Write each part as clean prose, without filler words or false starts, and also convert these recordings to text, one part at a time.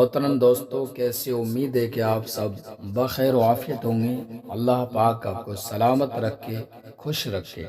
मोहतरम दोस्तों, कैसे उम्मीद है कि आप सब बखैर व आफियत होंगे। अल्लाह पाक आपको सलामत रखे, खुश रखे।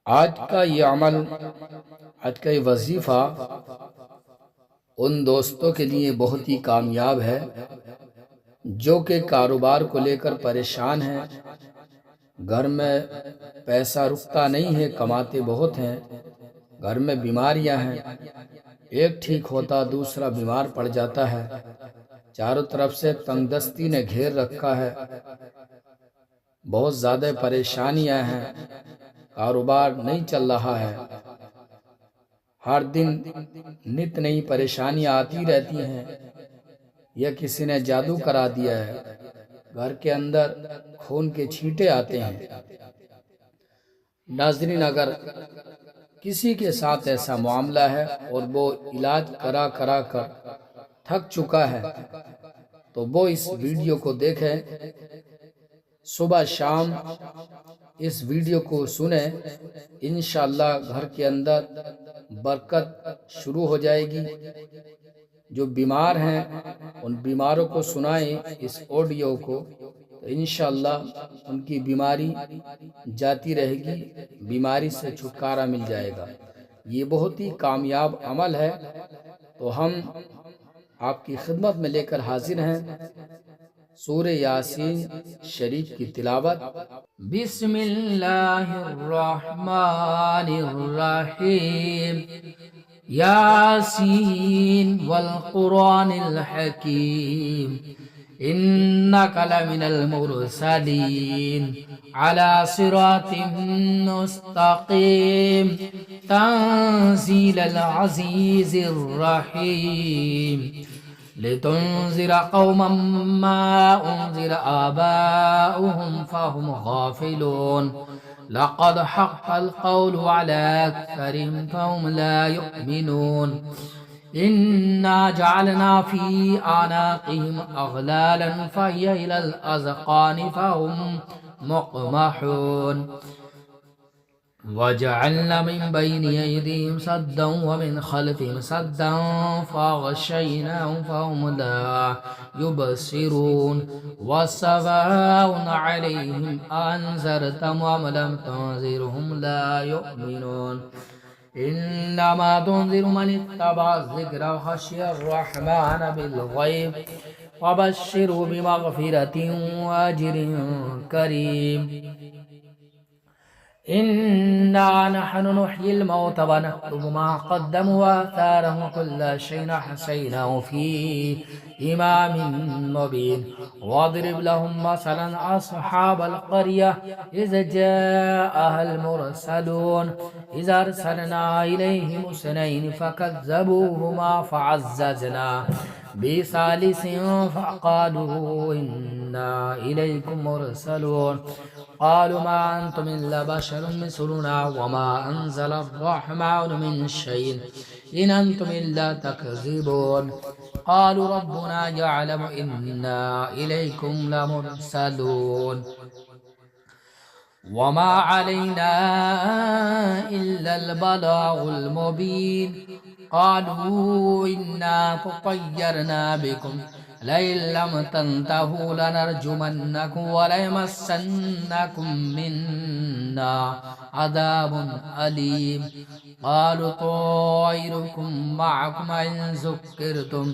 आज का ये अमल, आज का ये वजीफ़ा उन दोस्तों के लिए बहुत ही कामयाब है जो कि कारोबार को लेकर परेशान हैं। घर में पैसा रुकता नहीं है, कमाते बहुत हैं, घर में बीमारियां हैं, एक ठीक होता दूसरा बीमार पड़ जाता है, चारों तरफ से तंगदस्ती ने घेर रखा है, बहुत ज़्यादा परेशानियां हैं, कारोबार नहीं चल रहा है, हर दिन नित नई परेशानियां आती रहती हैं। यह किसी ने जादू करा दिया है, घर के अंदर खून के छींटे आते हैं। नाज़रीन, अगर किसी के साथ ऐसा मामला है और वो इलाज करा करा कर थक चुका है तो वो इस वीडियो को देखें, सुबह शाम इस वीडियो को सुने। इंशाअल्लाह घर के अंदर बरकत शुरू हो जाएगी। जो बीमार हैं उन बीमारों को सुनाएं इस ऑडियो को, तो इंशाअल्लाह उनकी बीमारी जाती रहेगी, बीमारी से छुटकारा मिल जाएगा। ये बहुत ही कामयाब अमल है, तो हम आपकी खिदमत में लेकर हाजिर हैं सूरे यासीन शरीफ की तिलावत। बिस्मिल्लाहिर्रहमानिर्रहीम। यासीन वल कुरानिल हकीम। इन्नका लमिनल मुरसलीन अला सिरातिम मुस्तकीम। तंजीलल अज़ीज़िर रहीम। लितुन्ज़िर कौमम मा उन्ज़िर आबाउहुम फहुम गाफिलून। लक़द हक़्क़ल क़ौलु अला अक्सरिहिम फहुम ला युमिनून। इन्ना जअलना फ़ी अनाक़िहिम अग़लालन फ़हिय इलल अज़क़ानि फ़हुम मुक़महून। वजअलना मिन बैनि अयदीहिम सद्दन व मिन खल्फ़िहिम सद्दन फ़अग़शयनाहुम फ़हुम ला युबसिरून। वसवाउन अलैहिम अअन्ज़रतहुम अम लम तुन्ज़िरहुम ला युमिनून। इन्नमा तुन्ज़िरु मन इत्तबअ ज़िक्र व ख़शिय अर्रहमान बिलग़ैब फ़बश्शिरहु बिमग़फ़िरतिन व अज्रिन करीम। इन्ना नहनु नुह्यिल मौता व नक्तुबु मा क़द्दमू व आथारहुम व कुल्ला शैइन अहसैनाहु फ़ी इमामिन मुबीन। वज़रिब लहुम मसलन अस्हाबल क़र्यह इज़ जाअहल मुरसलून। इज़ अरसलना इलैहिम इस्नैनि फ़कज़्ज़बूहुमा फ़अज़्ज़ज़ना बिसालिसिन फ़क़ालू इन्ना इलैकुम मुरसलून। क़ालू मा अंतुम इल्ला बशरुम मिस्लुना व मा अंज़ल अर्रहमानु मिन शैइन इन अंतुम इल्ला तकज़िबून। क़ालू रब्बुना यअलमु इन्ना इलैकुम लमुरसलून वमा अलैना इल्लल बलागुल मुबीन। क़ालू इन्ना तत्तय्यरना बिकुम लइन लम तंतहू लनरजुमन्नकुम व लयमस्सन्नकुम मिन्ना अज़ाबुन अलीम। क़ालू ताइरुकुम मअकुम इन ज़ुक्किरतुम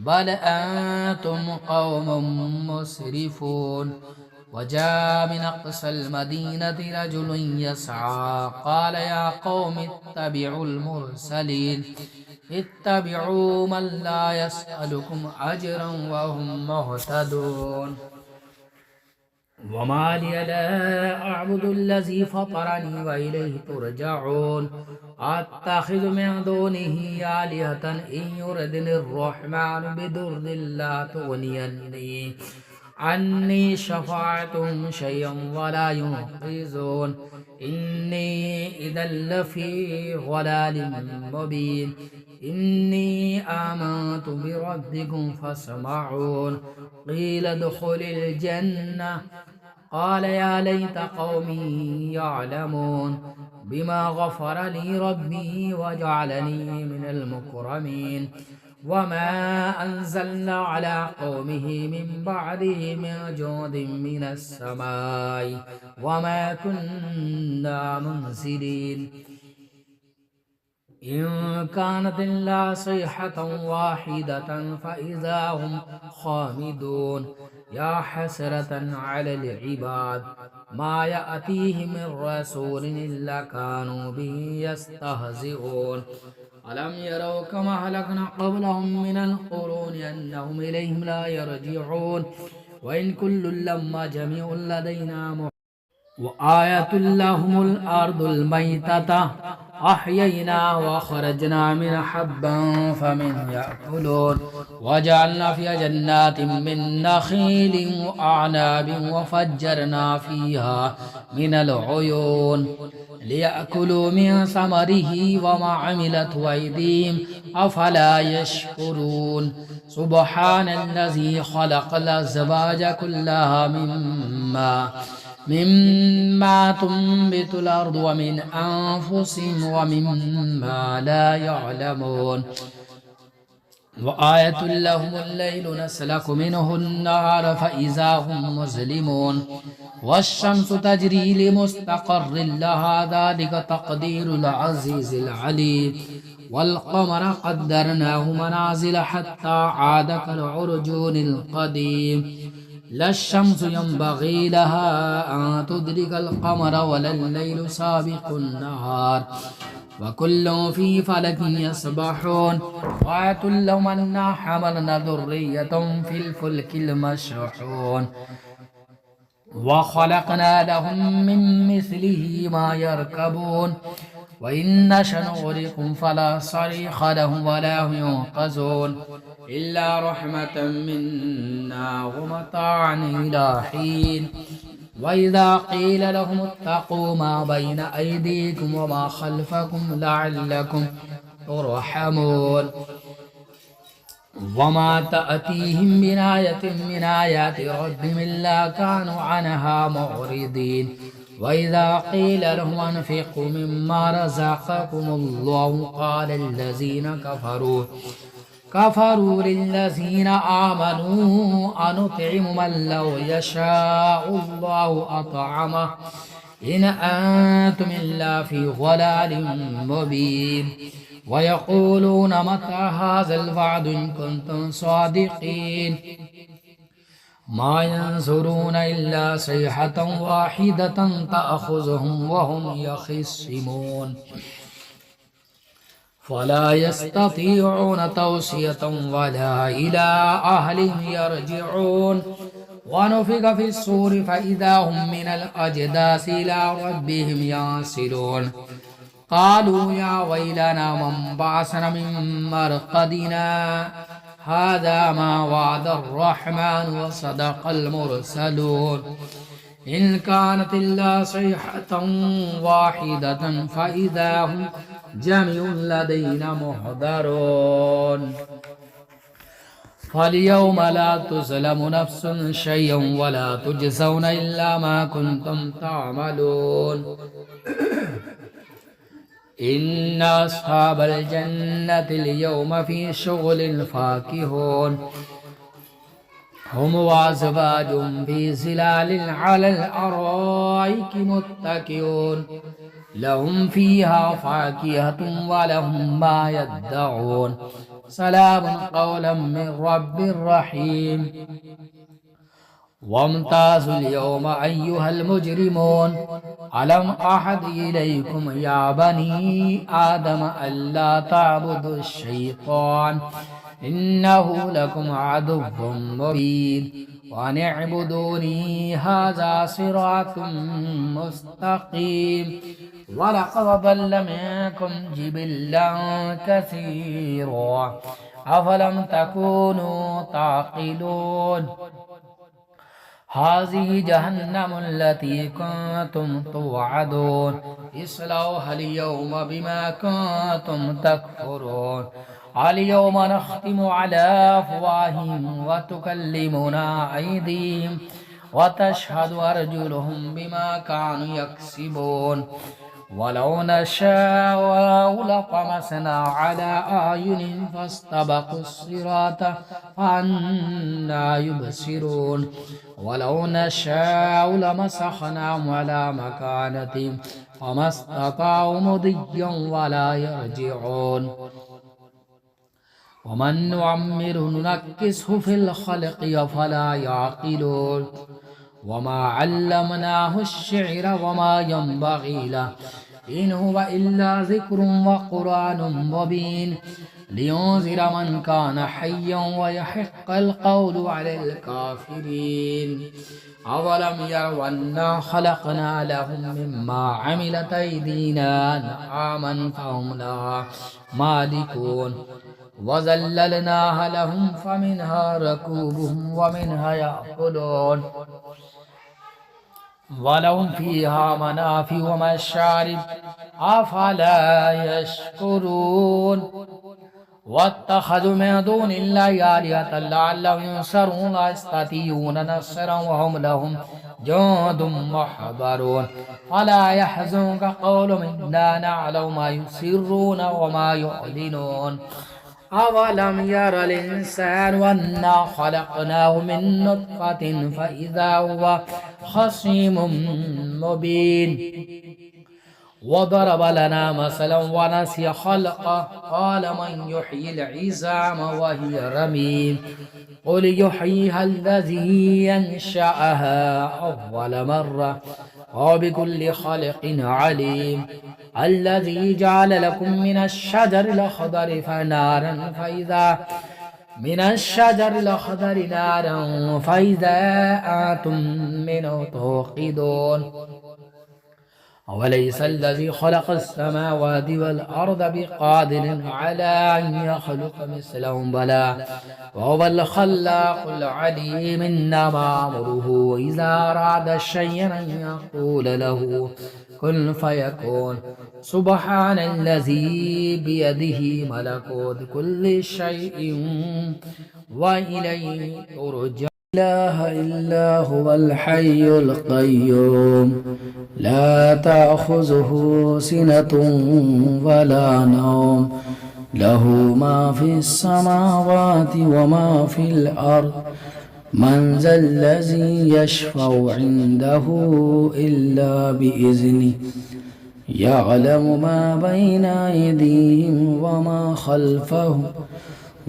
बल अंतुम क़ौमुम मुस्रिफून। वजाअ मिन अक़सल मदीनति रजुलुन यसअ क़ाल या क़ौमि इत्तबिउल मुरसलीन। इत्तबिउ मन ला यसअलुकुम अजरन व हुम मुहतदून। वमा लिय ला अअबुदुल्लज़ी फ़तरनी व इलैहि तुरजऊन। अत्तख़िज़ु मिन दूनिही आलिहतन इन युरिदनिर्रहमानु बिदुर्रिन ला अन्नी शफ़ाअतुहुम शैअन व ला युनक़िज़ून। इन्नी इज़न लफ़ी ज़लालिम मुबीन। इन्नी आमनतु बिरब्बिकुम फ़स्मऊन। क़ील उद्ख़ुलिल जन्नह क़ाल या लैत क़ौमी यअलमून बिमा ग़फ़र ली रब्बी व जअलनी मिनल मुकरमीन। وما أنزلنا على قومه من بعده من جند من السماء وما كنا منزلين إن كانت إلا صيحة واحدة فإذا هم خامدون يا حسرة على العباد ما يأتيهم من رسول إلا كانوا به يستهزئون ألم يروا كما أهلكنا قبلهم من القرون أنهم إليهم لا يرجعون وإن كل لما جميع لدينا وآية لهم الأرض الميتة أحيينا وخرجنا من حبا فمنه يأكلون وجعلنا فيها جنات من نخيل وأعناب وفجرنا فيها من العيون ليأكلوا من ثمره وما عملت أيديهم أفلا يشكرون سبحان الذي خلق الأزواج كلها مما تنبت الأرض ومن أنفسهم ومما لا يعلمون وآية لهم الليل نسلك منه النهار فإذا هم مظلمون والشمس تجري لمستقر لها ذلك تقدير العزيز العليم والقمر قدرناه منازل حتى عاد كالعرجون القديم لا الشمس ينبغي لها أن تدرك القمر ولا الليل سابق النهار وكل في فلك يسبحون وآية لهم أنا حملنا ذرية في الفلك المشحون وخلقنا لهم من مثله ما يركبون وإن نشأ نغرقهم فلا صريخ لهم ولا هم ينقذون إلا رحمة منا ومتاعا إلى حين وإذا قيل لهم اتقوا ما بين أيديكم وما خلفكم لعلكم ترحمون وما تأتيهم من آية من آيات ربهم إلا كانوا عنها معرضين وإذا قيل لهم أنفقوا مما رزقكم الله قال الذين كفروا للذين آمنوا أنطعم من لو يشاء الله أطعمه إن أنتم إلا في ضلال مبين ويقولون متى هذا الوعد إن كنتم صادقين ما ينظرون إلا صيحة واحدة تأخذهم وهم يخصمون فلا يستطيعون توصية ولا إلى أهلهم يرجعون ونفخ في الصور فإذا هم من الأجداث إلى ربهم ينسلون قالوا يا ويلنا من بعثنا من مرقدنا هذا ما وعد الرحمن وصدق المرسلون إن كانت إلا صيحة واحدة فإذا هم جميع لدينا محضرون فاليوم لا تظلم نفس شيئا ولا تجزون إلا ما كنتم تعملون إن أصحاب الجنة اليوم في شغل فاكهون هم وأزواجهم في ظلال على الأرائك متكئون لهم فيها فاكهة ولهم ما يدعون سلام قولا من رب رحيم وامتازوا اليوم أيها المجرمون ألم أحد إليكم يا بني آدم ألا تعبدوا الشيطان إنه لكم عدو مبين وأن اعبدوني هذا صراط مستقيم ولقد ضل منكم جبلا كثيرا أفلم تكونوا تعقلون هذه جهنم التي كنتم توعدون اصلوها اليوم بما كنتم تكفرون اليوم نختم على أفواههم وتكلمنا أيديهم وتشهد أرجلهم بما كانوا يكسبون ولو نشاء لطمسنا على أعينهم فاستبقوا الصراط فأنى يبصرون ولو نشاء لمسخناهم على مكانتهم فما استطاعوا مضيا ولا يرجعون ومن نعمر ننكسه في الخلق أفلا يعقلون وما علمناه الشعر وما ينبغي له إن هو إلا ذكر وقرآن مبين لينذر من كان حيا ويحق القول على الكافرين أولم يروا أنا خلقنا لهم مما عملت أيدينا أنعاما فهم لها مالكون وذللناها لهم فمنها ركوبهم ومنها يأكلون ولهم فيها منافع ومشارب أفلا يشكرون واتخذوا من دون الله آلهة لعلهم ينصرون لا يستطيعون نصرا وهم لهم جند محضرون ولا يحزنك قولهم إنا نعلم ما يسرون وما يعلنون أولم ير الإنسان أنا خلقناه من نطفة فإذا هو خصيم مبين وضرب لنا مثلا ونسي خلقه قال من يحيي العظام وهي رميم قل يحييها الذي ينشأها أول مرة وبكل خلق عليم الذي جعل لكم من الشجر الأخضر نارا فإذا أنتم منه توقدون أوليس الذي خلق السماوات والأرض بقادر على أن يخلق مثلهم بلى وهو الخلاق العليم إنما أمره إذا أراد شيئا أن يقول له كن فيكون سبحان الذي بيده ملكوت كل شيء وإليه ترجع لا إله إلا هو الحي القيوم لا تأخذه سنة ولا نوم له ما في السماوات وما في الأرض من ذا الذي يشفع عنده إلا بإذنه يعلم ما بين أيديهم وما خلفهم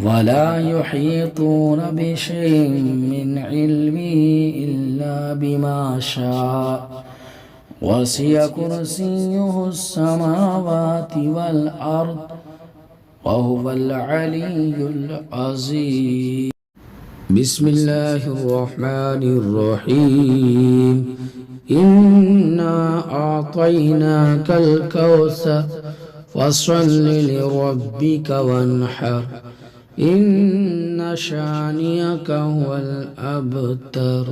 ولا يحيطون بشيء من علمه إلا بما شاء وسع كرسيه السماوات والأرض وهو العلي العظيم بسم الله الرحمن الرحيم إنا أعطيناك الكوثر فصل لربك وانحر إن شانئك هو الأبتر